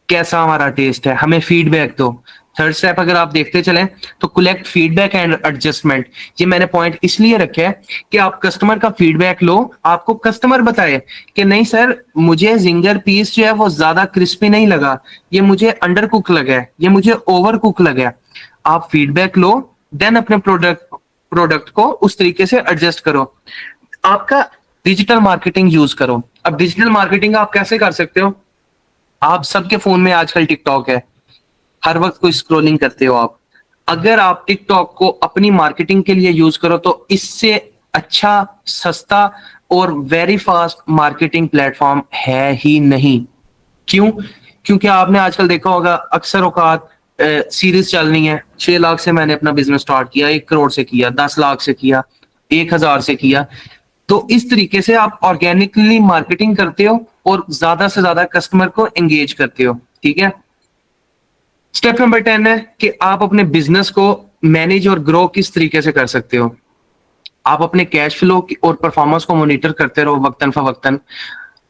कैसा हमारा टेस्ट है, हमें फीडबैक दो। थर्ड स्टेप अगर आप देखते चलें तो कलेक्ट फीडबैक एंड एडजस्टमेंट। ये मैंने पॉइंट इसलिए रखे है कि आप कस्टमर का फीडबैक लो, आपको कस्टमर बताए कि नहीं सर मुझे जिंगर पीस जो है वो ज्यादा क्रिस्पी नहीं लगा, ये मुझे अंडर कुक लगा है, ये मुझे ओवर कुक लगा है। आप फीडबैक लो, देन अपने प्रोडक्ट को उस तरीके से एडजस्ट करो। आपका डिजिटल मार्केटिंग यूज करो। अब डिजिटल मार्केटिंग आप कैसे कर सकते हो? आप सबके फोन में आजकल टिकटॉक है, हर वक्त कोई स्क्रोलिंग करते हो आप। अगर आप टिकटॉक को अपनी मार्केटिंग के लिए यूज करो तो इससे अच्छा, सस्ता और वेरी फास्ट मार्केटिंग प्लेटफॉर्म है ही नहीं। क्यों? क्योंकि आपने आजकल देखा होगा अक्सर औकात सीरीज चल रही है, 6 लाख से मैंने अपना बिजनेस स्टार्ट किया, 1 करोड़ से किया, 10 लाख से किया, 1000 से किया। तो इस तरीके से आप ऑर्गेनिकली मार्केटिंग करते हो और ज्यादा से ज्यादा कस्टमर को एंगेज करते हो। ठीक है। स्टेप नंबर 10 है कि आप अपने बिजनेस को मैनेज और ग्रो किस तरीके से कर सकते हो। आप अपने कैश फ्लो और परफॉर्मेंस को मॉनिटर करते रहो वक्तन फवक्तन।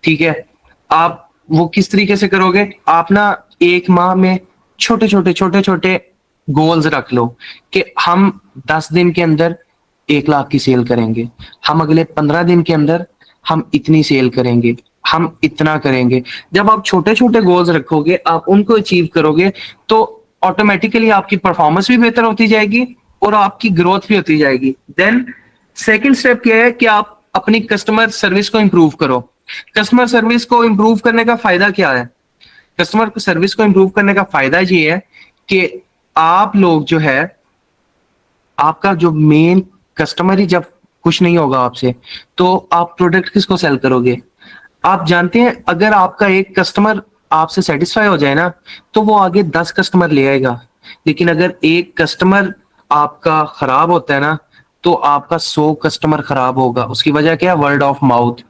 ठीक है। आप वो किस तरीके से करोगे? आप ना 1 माह में छोटे छोटे गोल्स रख लो कि हम 10 दिन के अंदर 1 लाख की सेल करेंगे, हम अगले 15 दिन के अंदर हम इतनी सेल करेंगे, हम इतना करेंगे। जब आप छोटे छोटे गोल्स रखोगे, आप उनको अचीव करोगे तो ऑटोमेटिकली आपकी परफॉर्मेंस भी बेहतर होती जाएगी और आपकी ग्रोथ भी होती जाएगी। देन सेकंड स्टेप क्या है कि आप अपनी कस्टमर सर्विस को इंप्रूव करो। कस्टमर सर्विस को इंप्रूव करने का फायदा क्या है? कस्टमर सर्विस को इंप्रूव करने का फायदा ये है कि आप लोग जो है, आपका जो मेन कस्टमर ही जब खुश नहीं होगा आपसे तो आप प्रोडक्ट किसको सेल करोगे? आप जानते हैं अगर आपका एक कस्टमर आपसे सेटिस्फाई हो जाए ना तो वो आगे 10 कस्टमर ले आएगा। लेकिन अगर एक कस्टमर आपका खराब होता है ना तो आपका 100 कस्टमर खराब होगा। उसकी वजह क्या है? Word of mouth.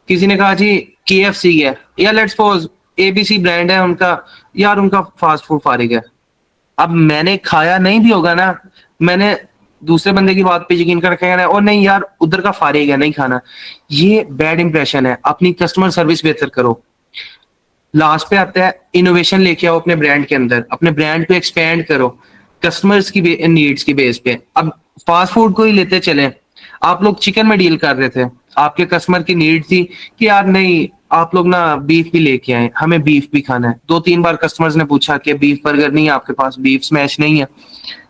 किसी ने कहा जी KFC है या लेट्स सपोज ABC ब्रांड है उनका, यार उनका फास्ट फूड फारिग है। अब मैंने खाया नहीं भी होगा ना, मैंने दूसरे बंदे की बात पे यकीन कर रखा है और नहीं यार उधर का फारिग है नहीं खाना, ये बैड इंप्रेशन है। अपनी कस्टमर सर्विस बेहतर करो। लास्ट पे आता है इनोवेशन लेके आओ अपने ब्रांड के अंदर, अपने ब्रांड को एक्सपेंड करो कस्टमर्स की नीड्स की बेस पे। अब फास्ट फूड को ही लेते चले, आप लोग चिकन में डील कर रहे थे, आपके कस्टमर की नीड थी कि यार नहीं आप लोग ना बीफ भी लेके आए, हमें बीफ भी खाना है। 2-3 बार कस्टमर्स ने पूछा कि बीफ बर्गर नहीं है आपके पास, बीफ स्मैश नहीं है,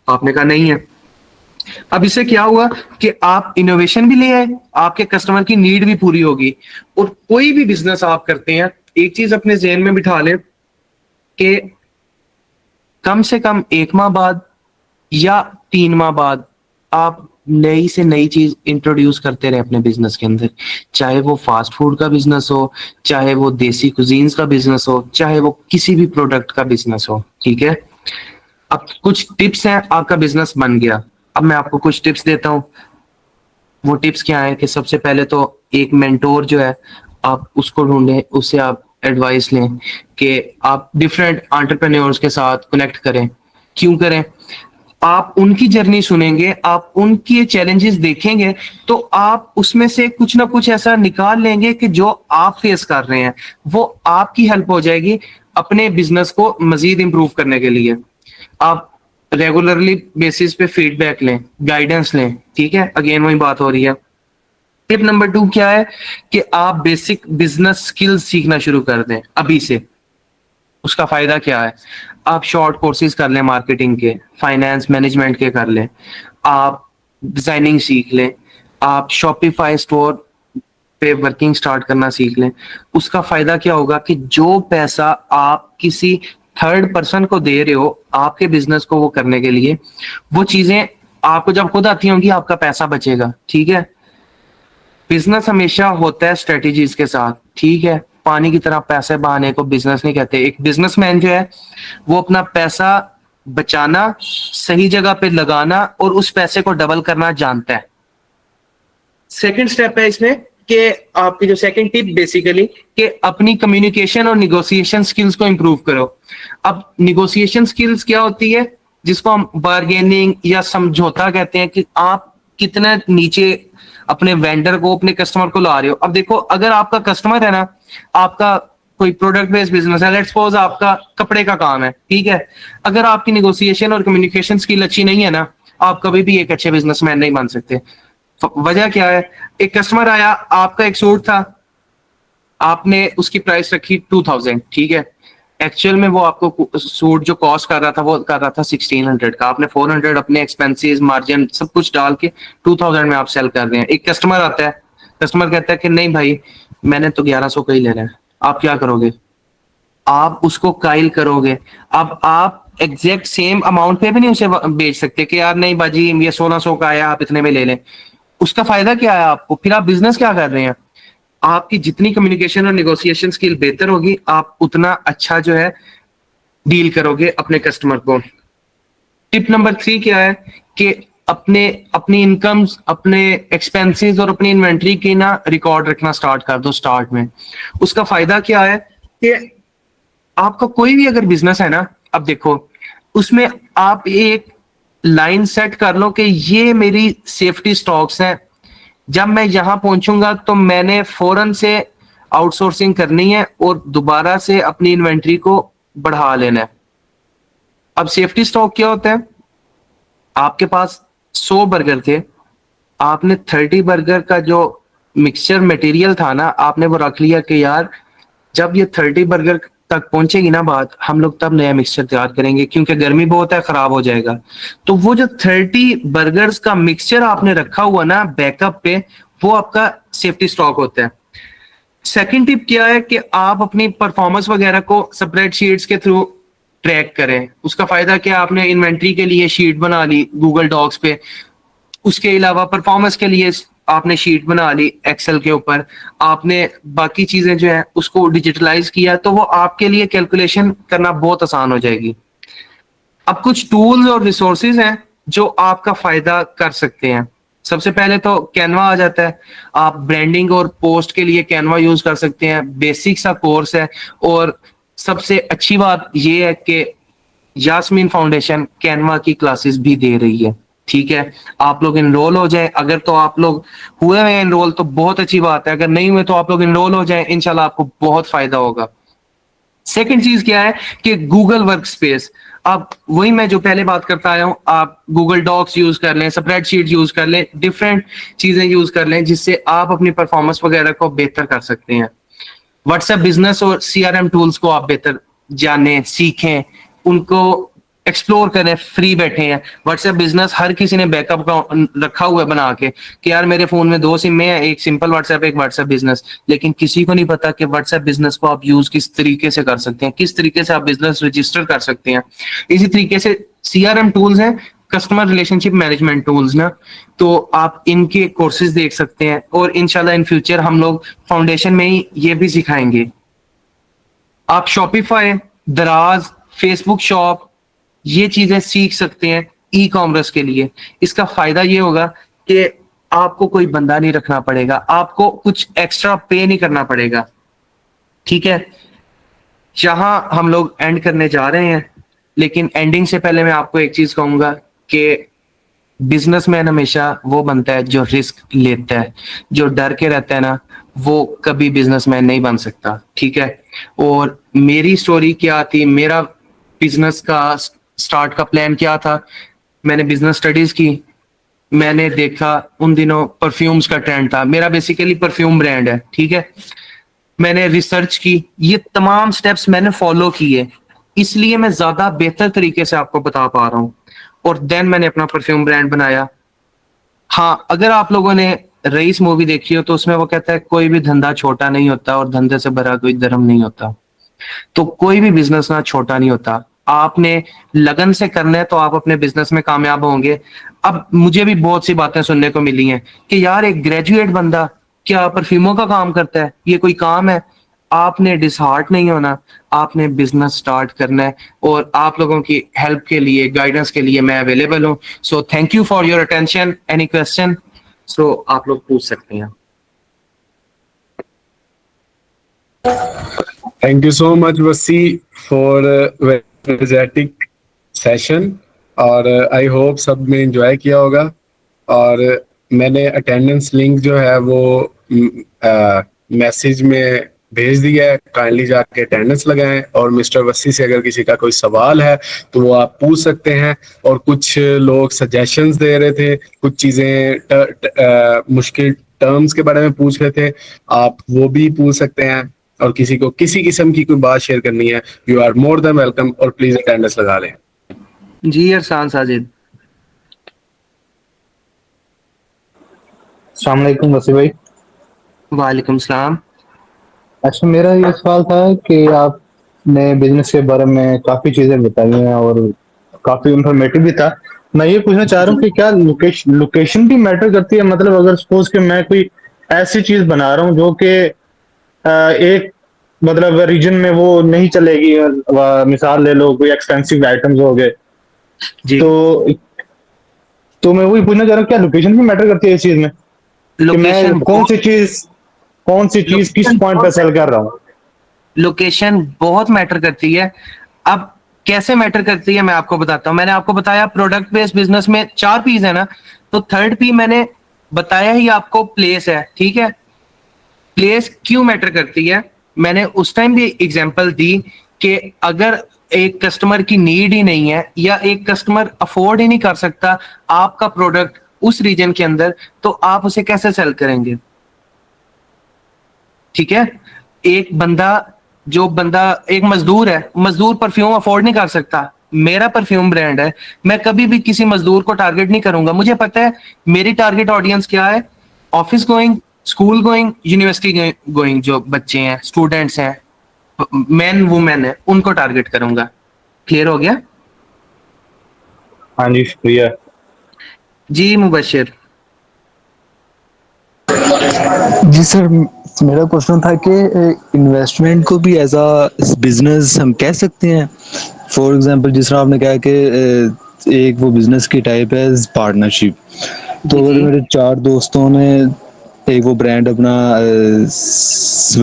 आपने कहा नहीं है। अब इससे क्या हुआ कि आप इनोवेशन भी ले आए, आपके कस्टमर की नीड भी पूरी होगी। और कोई भी बिजनेस आप करते हैं, एक चीज अपने जहन में बिठा ले कि कम से कम 1 माह बाद या 3 माह बाद आप नई से नई चीज इंट्रोड्यूस करते रहे अपने बिजनेस के अंदर। चाहे वो फास्ट फूड का बिजनेस हो, चाहे वो देसी कुजीन्स का बिजनेस हो, चाहे वो किसी भी प्रोडक्ट का बिजनेस हो। ठीक है। अब कुछ टिप्स हैं, आपका बिजनेस बन गया। अब मैं आपको कुछ टिप्स देता हूँ। वो टिप्स क्या है कि सबसे पहले तो एक मेंटोर जो है आप उसको ढूंढें, उससे आप एडवाइस लें कि आप डिफरेंट एंटरप्रेन्योर्स के साथ कनेक्ट करें। क्यों करें? आप उनकी जर्नी सुनेंगे, आप उनकी चैलेंजेस देखेंगे तो आप उसमें से कुछ ना कुछ ऐसा निकाल लेंगे कि जो आप फेस कर रहे हैं वो आपकी हेल्प हो जाएगी अपने बिजनेस को मजीद इंप्रूव करने के लिए। आप रेगुलरली बेसिस पे फीडबैक लें, गाइडेंस लें। ठीक है। अगेन वही बात हो रही है। टिप नंबर 2 क्या है कि आप बेसिक बिजनेस स्किल्स सीखना शुरू कर दें अभी से। उसका फायदा क्या है? आप शॉर्ट कोर्सेज कर लें, मार्केटिंग के, फाइनेंस मैनेजमेंट के कर लें, आप डिजाइनिंग सीख लें, आप शॉपिफाई स्टोर पे वर्किंग स्टार्ट करना सीख लें। उसका फायदा क्या होगा कि जो पैसा आप किसी थर्ड पर्सन को दे रहे हो आपके बिजनेस को वो करने के लिए, वो चीजें आपको जब खुद आती होंगी आपका पैसा बचेगा। ठीक है। बिजनेस हमेशा होता है स्ट्रेटेजीज के साथ। ठीक है। पानी की तरह पैसे बहाने को बिजनेस नहीं कहते। एक बिजनेसमैन जो है वो अपना पैसा बचाना, सही जगह पे लगाना और उस पैसे को डबल करना जानता है। सेकंड स्टेप है इसमें कि आपकी जो सेकंड टिप बेसिकली कि अपनी कम्युनिकेशन और निगोशिएशन स्किल्स को इंप्रूव करो। अब निगोशिएशन स्किल्स क्या होती है, जिसको हम बार्गेनिंग या समझौता कहते हैं, कि आप कितना नीचे अपने वेंडर को, अपने कस्टमर को ला रहे हो। अब देखो, अगर आपका कस्टमर है ना, आपका कोई प्रोडक्ट बेस्ड बिजनेस है, लेट्स सपोज आपका कपड़े का काम है, ठीक है, अगर आपकी निगोशिएशन और कम्युनिकेशन स्किल अच्छी नहीं है ना, आप कभी भी एक अच्छे बिजनेसमैन नहीं बन सकते। तो वजह क्या है, एक कस्टमर आया, आपका एक सूट था, आपने उसकी प्राइस रखी 2000, ठीक है, एक्चुअल में वो आपको सूट जो कॉस्ट कर रहा था वो कर रहा था 1600 का, आपने 400 अपने एक्सपेंसेस मार्जिन सब कुछ डाल के 2000 में आप सेल कर रहे हैं। एक कस्टमर आता है, कस्टमर कहता है कि नहीं भाई मैंने तो 1100 का ही लेना है, आप क्या करोगे, आप उसको काइल करोगे। अब आप एग्जैक्ट सेम अमाउंट पे भी नहीं उसे बेच सकते कि यार नहीं बाजी ये 1600 का आया, आप इतने में ले लें। उसका फायदा क्या है आपको, फिर आप बिजनेस क्या कर रहे हैं। आपकी जितनी कम्युनिकेशन और नेगोशिएशन स्किल बेहतर होगी, आप उतना अच्छा जो है डील करोगे अपने कस्टमर को। टिप नंबर 3 क्या है कि अपनी इनकम्स, अपने एक्सपेंसेस और अपनी इन्वेंट्री की ना रिकॉर्ड रखना स्टार्ट कर दो स्टार्ट में। उसका फायदा क्या है कि आपका कोई भी अगर बिजनेस है ना, अब देखो उसमें आप एक लाइन सेट कर लो कि ये मेरी सेफ्टी स्टॉक्स हैं, जब मैं यहां पहुंचूंगा तो मैंने फौरन से आउटसोर्सिंग करनी है और दोबारा से अपनी इन्वेंट्री को बढ़ा लेना है। अब सेफ्टी स्टॉक क्या होता है, आपके पास 100 बर्गर थे, आपने 30 बर्गर का जो मिक्सचर मटेरियल था ना, आपने वो रख लिया कि यार जब ये 30 बर्गर तक पहुंचेगी ना बात, हम लोग तब नया मिक्सचर तैयार करेंगे, क्योंकि गर्मी बहुत है, खराब हो जाएगा। तो वो जो 30 बर्गर्स का मिक्सचर आपने रखा हुआ ना बैकअप पे, वो आपका सेफ्टी स्टॉक होता है। सेकंड टिप क्या है कि आप अपनी परफॉर्मेंस वगैरह को स्प्रेडशीट्स के थ्रू ट्रैक करें। उसका फायदा क्या, आपने इन्वेंट्री के लिए शीट बना ली गूगल डॉक्स पे, उसके अलावा परफॉर्मेंस के लिए आपने शीट बना ली एक्सेल के ऊपर, आपने बाकी चीजें जो है उसको डिजिटलाइज किया, तो वो आपके लिए कैलकुलेशन करना बहुत आसान हो जाएगी। अब कुछ टूल्स और रिसोर्सेज हैं जो आपका फायदा कर सकते हैं। सबसे पहले तो कैनवा आ जाता है, आप ब्रांडिंग और पोस्ट के लिए कैनवा यूज कर सकते हैं, बेसिक सा कोर्स है। और सबसे अच्छी बात यह है कि यास्मीन फाउंडेशन कैनवा की क्लासेस भी दे रही है, ठीक है, आप लोग इनरोल हो जाएं। अगर तो आप लोग हुए हैं इनरोल तो बहुत अच्छी बात है, अगर नहीं हुए तो आप लोग इनरोल हो जाएं, इंशाल्लाह आपको बहुत फायदा होगा। सेकंड चीज क्या है कि गूगल वर्कस्पेस, आप वही मैं जो पहले बात करता आया हूं, आप गूगल डॉक्स यूज कर लें, स्प्रेडशीट यूज कर लें, डिफरेंट चीजें यूज कर लें जिससे आप अपनी परफॉर्मेंस वगैरह को बेहतर कर सकते हैं। व्हाट्सएप बिजनेस और सीआरएम टूल्स को आप बेहतर जानें, सीखें, उनको एक्सप्लोर करें, फ्री बैठे हैं। व्हाट्सएप बिजनेस हर किसी ने बैकअप का रखा हुआ है बना के कि यार मेरे फोन में 2 सिम है, एक सिंपल व्हाट्सएप, एक व्हाट्सएप बिजनेस, लेकिन किसी को नहीं पता कि व्हाट्सएप बिजनेस को आप यूज किस तरीके से कर सकते हैं, किस तरीके से आप बिजनेस रजिस्टर कर सकते हैं। इसी तरीके से सीआरएम टूल्स हैं, कस्टमर रिलेशनशिप मैनेजमेंट टूल्स ना, तो आप इनके कोर्सेज देख सकते हैं और इंशाल्लाह इन फ्यूचर हम लोग फाउंडेशन में ही ये भी सिखाएंगे। आप शॉपिफाई, दराज, फेसबुक शॉप ये चीजें सीख सकते हैं ई कॉमर्स के लिए। इसका फायदा ये होगा कि आपको कोई बंदा नहीं रखना पड़ेगा, आपको कुछ एक्स्ट्रा पे नहीं करना पड़ेगा, ठीक है। जहां हम लोग एंड करने जा रहे हैं, लेकिन एंडिंग से पहले मैं आपको एक चीज कहूंगा कि बिजनेसमैन हमेशा वो बनता है जो रिस्क लेता है, जो डर के रहता है ना वो कभी बिजनेसमैन नहीं बन सकता, ठीक है। और मेरी स्टोरी क्या थी, मेरा बिजनेस का स्टार्ट का प्लान क्या था, मैंने बिजनेस स्टडीज की, मैंने देखा उन दिनों परफ्यूम्स का ट्रेंड था, मेरा बेसिकली परफ्यूम ब्रांड है, ठीक है। मैंने रिसर्च की, ये तमाम स्टेप्स मैंने फॉलो किए, इसलिए मैं ज्यादा बेहतर तरीके से आपको बता पा रहा हूँ। और देन मैंने अपना परफ्यूम ब्रांड बनाया। हाँ, अगर आप लोगों ने रईस मूवी देखी हो तो उसमें वो कहता है कोई भी धंधा छोटा नहीं होता और धंधे से भरा कोई धर्म नहीं होता। तो कोई भी बिजनेस ना छोटा नहीं होता, आपने लगन से करना है तो आप अपने बिजनेस में कामयाब होंगे। अब मुझे भी बहुत सी बातें सुनने को मिली हैं कि यार एक ग्रेजुएट बंदा क्या परफ्यूमों का काम करता है, ये कोई काम है। आपने डिसहार्ट नहीं होना, आपने बिजनेस स्टार्ट करना है और आप लोगों की हेल्प के लिए, गाइडेंस के लिए मैं अवेलेबल हूँ। So thank you for your attention. Any question so आप लोग पूछ सकते हैं। Thank you so much, Vasi, for very energetic session. और आई होप सब ने एंजॉय किया होगा। और मैंने अटेंडेंस लिंक जो है वो मैसेज में भेज दिया है, काइंडली जाके अटेंडेंस लगाएं। और मिस्टर वसी से अगर किसी का कोई सवाल है तो वो आप पूछ सकते हैं। और कुछ लोग सजेशंस दे रहे थे, कुछ चीजें मुश्किल टर्म्स के बारे में पूछ रहे थे, आप वो भी पूछ सकते हैं। और किसी को किसी किस्म की कोई बात शेयर करनी है, you are more than welcome. और प्लीज अटेंडेंस लगा लें। जी अरसान साजिद। अस्सलाम वालेकुम वसी भाई। वालेकुम सलाम। अच्छा, मेरा ये सवाल था कि आपने बिजनेस के बारे में काफी चीजें बताई हैं और काफी इंफॉर्मेटिव भी था। मैं ये पूछना चाह रहा हूँ कि क्या लोकेशन भी मैटर करती है? मतलब अगर सपोज कि मैं कोई ऐसी चीज बना रहा हूँ जो कि एक मतलब रीजन में वो नहीं चलेगी, मिसाल ले लो कोई एक्सपेंसिव आइटम्स हो गए, जी तो मैं वही पूछना चाह रहा हूँ क्या लोकेशन भी मैटर करती है इस चीज में कि मैं लोकेशन कौन सी चीज किस पॉइंट पे सेल कर रहा हूँ? लोकेशन बहुत मैटर करती है। अब कैसे मैटर करती है मैं आपको बताता हूँ। मैंने आपको बताया प्रोडक्ट बेस्ड बिजनेस में 4 पीस है ना, तो थर्ड पी मैंने बताया ही आपको, प्लेस है। ठीक है, प्लेस क्यों मैटर करती है मैंने उस टाइम भी एग्जांपल दी कि अगर एक कस्टमर की नीड ही नहीं है या एक कस्टमर अफोर्ड ही नहीं कर सकता आपका प्रोडक्ट उस रीजन के अंदर, तो आप उसे कैसे सेल करेंगे? ठीक है, एक मजदूर है, मजदूर परफ्यूम अफोर्ड नहीं कर सकता, मेरा परफ्यूम ब्रांड है, मैं कभी भी किसी मजदूर को टारगेट नहीं करूंगा। मुझे पता है मेरी टारगेट ऑडियंस क्या है, office going, school going, university going जो बच्चे हैं, स्टूडेंट्स हैं, मैन वुमेन है, उनको टारगेट करूंगा। क्लियर हो गया? हाँ जी, शुक्रिया। जी मुबशिर। जी सर, मेरा क्वेश्चन था कि इन्वेस्टमेंट को भी एज अ बिजनेस हम कह सकते हैं। फॉर एग्जांपल जिस तरह आपने कहा कि एक वो बिजनेस की टाइप है पार्टनरशिप। तो अगर जी मेरे 4 दोस्तों ने एक वो ब्रांड अपना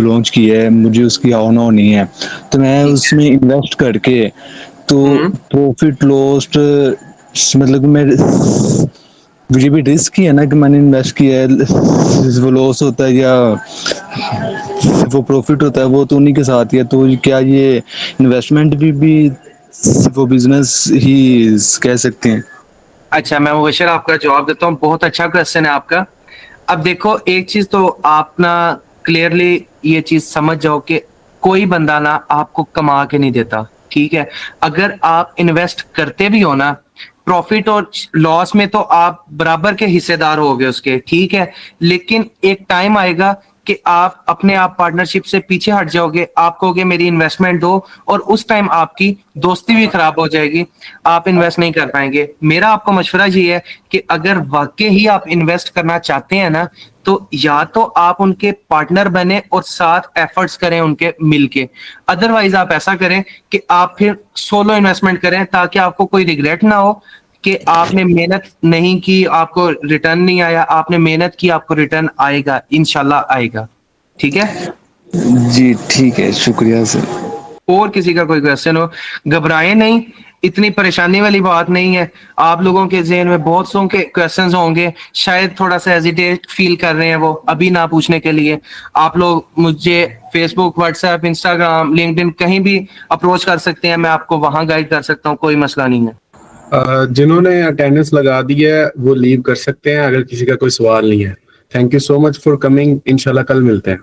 लॉन्च किया है, मुझे उसकी ऑन नहीं है, तो मैं ठीक है। उसमें इन्वेस्ट करके तो हम्म। प्रॉफिट लॉस मतलब कि मैं मुझे भी रिस्क ही है ना कि मैंने इन्वेस्ट किया है, वो लॉस होता है या वो प्रॉफिट होता है वो तो उन्हीं के साथ ही है। तो क्या ये इन्वेस्टमेंट भी वो बिजनेस ही कह सकते हैं? अच्छा, मैं मुबशिर आपका जवाब देता हूँ। बहुत अच्छा क्वेश्चन है आपका। अब देखो, एक चीज तो आप ना क्लियरली ये चीज समझ जाओ कि कोई बंदा ना आपको कमा के नहीं देता। ठीक है, अगर आप इन्वेस्ट करते भी हो ना, प्रॉफिट और लॉस में तो आप बराबर के हिस्सेदार होगे उसके। ठीक है, लेकिन एक टाइम आएगा कि आप अपने आप पार्टनरशिप से पीछे हट जाओगे, आप कहोगे मेरी इन्वेस्टमेंट दो, और उस टाइम आपकी दोस्ती भी खराब हो जाएगी, आप इन्वेस्ट नहीं कर पाएंगे। मेरा आपको मशवरा ये है कि अगर वाकई ही आप इन्वेस्ट करना चाहते हैं ना, तो या तो आप उनके पार्टनर बने और साथ एफर्ट्स करें उनके मिलके, अदरवाइज आप ऐसा करें कि आप फिर सोलो इन्वेस्टमेंट करें, ताकि आपको कोई रिग्रेट ना हो कि आपने मेहनत नहीं की, आपको रिटर्न नहीं आया। आपने मेहनत की, आपको रिटर्न आएगा, इंशाल्लाह आएगा। ठीक है। जी ठीक है, शुक्रिया सर। और किसी का कोई क्वेश्चन हो, घबराएं नहीं, इतनी परेशानी वाली बात नहीं है। आप लोगों के ज़हन में बहुत सौ के क्वेश्चंस होंगे, शायद थोड़ा सा हेजिटेट फील कर रहे हैं वो अभी ना पूछने के लिए। आप लोग मुझे फेसबुक, व्हाट्सएप, इंस्टाग्राम, लिंक्डइन कहीं भी अप्रोच कर सकते हैं, मैं आपको वहां गाइड कर सकता हूँ, कोई मसला नहीं है। जिन्होंने अटेंडेंस लगा दी है वो लीव कर सकते हैं अगर किसी का कोई सवाल नहीं है। Thank you so much for coming. इंशाल्लाह कल मिलते हैं।